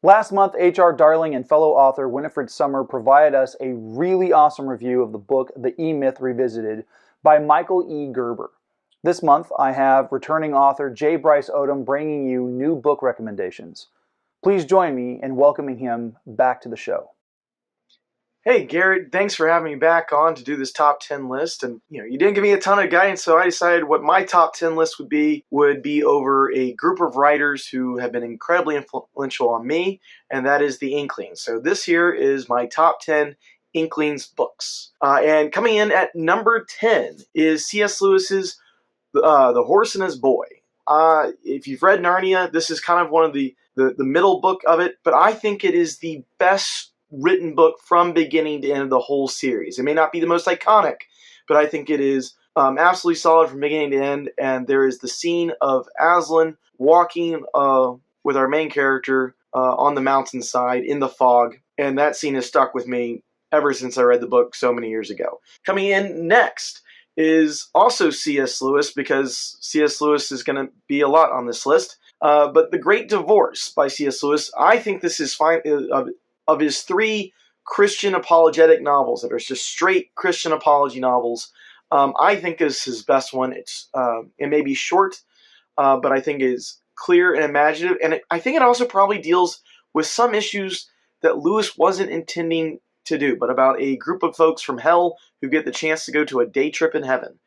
Last month, H.R. Darling and fellow author Winifred Summer provided us a really awesome review of the book The E-Myth Revisited by Michael E. Gerber. This month, I have returning author J. Bryce Odom bringing you new book recommendations. Please join me in welcoming him back to the show. Hey, Garrett, thanks for having me back on to do this top 10 list. And, you didn't give me a ton of guidance, so I decided what my top 10 list would be over a group of writers who have been incredibly influential on me, and that is the Inklings. So this here is my top 10 Inklings books. And coming in at number 10 is C.S. Lewis's The Horse and His Boy. If you've read Narnia, this is kind of one of the middle book of it, but I think it is the best written book from beginning to end of the whole series. It may not be the most iconic, but I think it is absolutely solid from beginning to end. And there is the scene of Aslan walking with our main character on the mountainside in the fog, and that scene has stuck with me ever since I read the book so many years ago. Coming in next is also C.S. Lewis, because C.S. Lewis is going to be a lot on this list. But The Great Divorce by C.S. Lewis, I think this is fine. Of his three Christian apologetic novels that are just straight Christian apology novels, I think is his best one. It may be short, but I think it is clear and imaginative, and I think it also probably deals with some issues that Lewis wasn't intending to do, but about a group of folks from hell who get the chance to go to a day trip in heaven,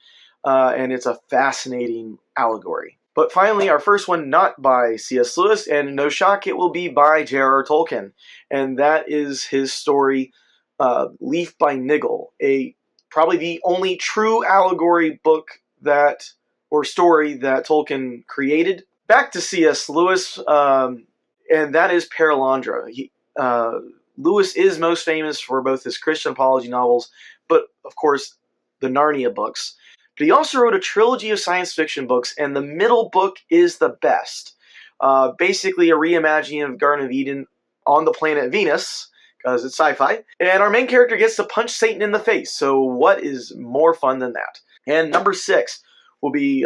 and it's a fascinating allegory. But finally, our first one, not by C.S. Lewis, and no shock, it will be by J.R.R. Tolkien. And that is his story, Leaf by Niggle, probably the only true allegory book or story that Tolkien created. Back to C.S. Lewis, and that is Perelandra. Lewis is most famous for both his Christian apology novels, but of course, the Narnia books. But he also wrote a trilogy of science fiction books, and the middle book is the best. Basically a reimagining of Garden of Eden on the planet Venus, because it's sci-fi. And our main character gets to punch Satan in the face, so what is more fun than that? And number 6 will be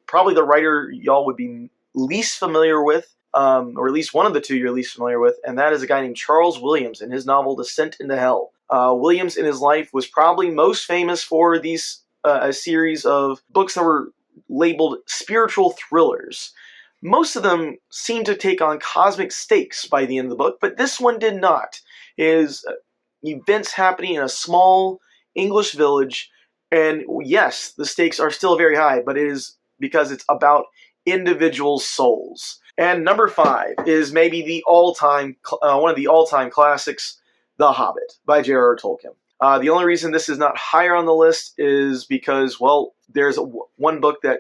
probably the writer y'all would be least familiar with, or at least one of the two you're least familiar with, and that is a guy named Charles Williams in his novel Descent into Hell. Williams in his life was probably most famous for a series of books that were labeled spiritual thrillers. Most of them seem to take on cosmic stakes by the end of the book, but this one did not. It is events happening in a small English village, and yes, the stakes are still very high, but it is because it's about individual souls. And number 5 is maybe one of the all-time classics, The Hobbit by J.R.R. Tolkien. The only reason this is not higher on the list is because, well, there's one book that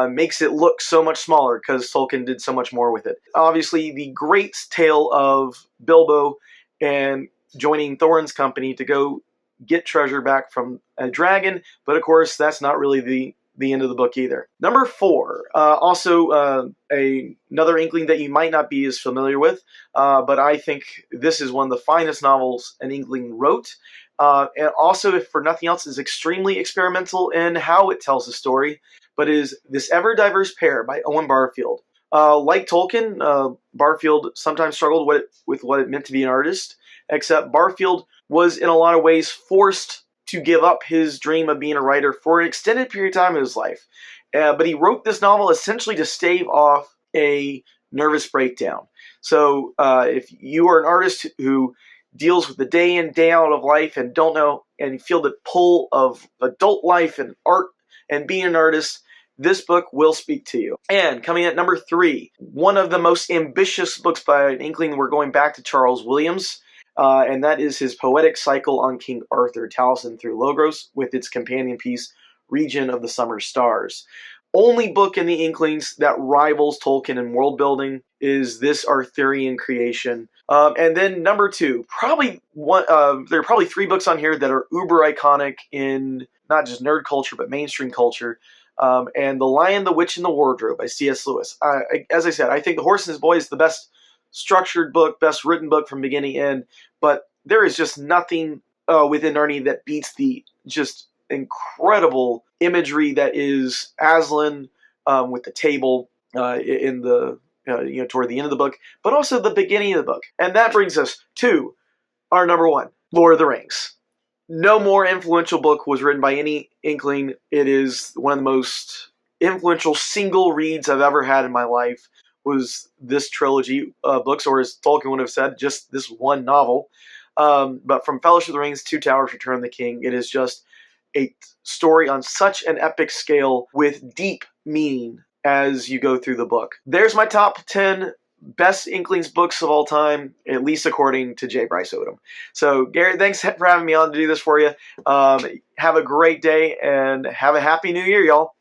makes it look so much smaller because Tolkien did so much more with it. Obviously, the great tale of Bilbo and joining Thorin's company to go get treasure back from a dragon, but of course, that's not really the end of the book either. Number 4, also another Inkling that you might not be as familiar with, but I think this is one of the finest novels an Inkling wrote. And also, if for nothing else, is extremely experimental in how it tells the story, but is This Ever Diverse Pair by Owen Barfield. Like Tolkien, Barfield sometimes struggled with what it meant to be an artist, except Barfield was in a lot of ways forced to give up his dream of being a writer for an extended period of time in his life. But he wrote this novel essentially to stave off a nervous breakdown. So if you are an artist who deals with the day in, day out of life and don't know and feel the pull of adult life and art and being an artist, this book will speak to you. And coming at number 3, one of the most ambitious books by an Inkling, we're going back to Charles Williams, and that is his poetic cycle on King Arthur, Taliesin through Logos, with its companion piece, Region of the Summer Stars. Only book in the Inklings that rivals Tolkien in world building is this Arthurian creation. And then number 2, probably there are probably 3 books on here that are uber iconic in not just nerd culture, but mainstream culture. And The Lion, the Witch, and the Wardrobe by C.S. Lewis. As I said, I think The Horse and His Boy is the best structured book, best written book from beginning to end, but there is just nothing within Narnia that beats the just incredible imagery that is Aslan with the table in the toward the end of the book, but also the beginning of the book. And that brings us to our number one, Lord of the Rings. No more influential book was written by any Inkling. It is one of the most influential single reads I've ever had in my life, was this trilogy of books, or as Tolkien would have said, just this one novel. But from Fellowship of the Rings, Two Towers, Return of the King, it is just a story on such an epic scale with deep meaning as you go through the book. There's my top 10 best Inklings books of all time, at least according to J. Bryce Odom. So, Garrett, thanks for having me on to do this for you. Have a great day and have a happy new year, y'all.